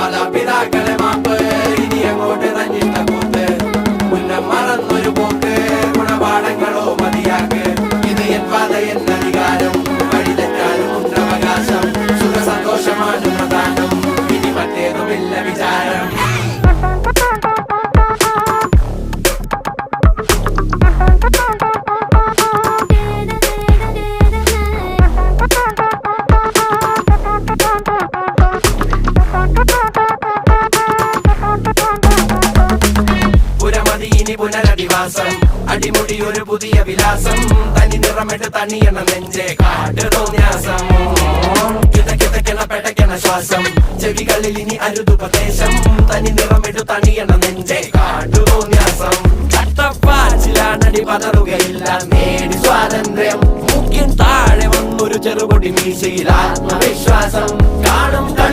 മാതാപിതാക്കളെ മാപ്പ് ഇനി അങ്ങോട്ട് തന്നിട്ട കൂത്ത് മുന്നം മറന്നൊരു പോക്ക് ഗുണപാഠങ്ങളോ മതിയാക്ക് ഇത് എൻ പാത എന്നധികാരം വഴി തെറ്റാനും ഉണ്ടവകാശം സുഖ സന്തോഷമാണ് പ്രധാനം ഇനി മറ്റേതുമില്ല വിചാരം ഇനി പുനരധിവാസം അടിമുടി ഒരു പുതിയ വിലാസം തനി നിറമിട്ട് തണിയണ നെഞ്ചെ കാട്ട് തോന്യാസം കിതക്കിതക്കണ പെടക്കണ ശ്വാസം ചെവികളിൽ ഇനി അരുതുപദേശം തനി നിറമിട്ട് തണിയണ നെഞ്ചെ കാട്ടു തോന്യാസം ചട്ടപ്പാച്ചിലാണടി പതറുകയില്ല നേടി സ്വാതന്ത്ര്യം മുഖ്യൻ താഴെ വന്നൊരു ചെറുപൊടി മീശയിൽ ആത്മവിശ്വാസം കാണും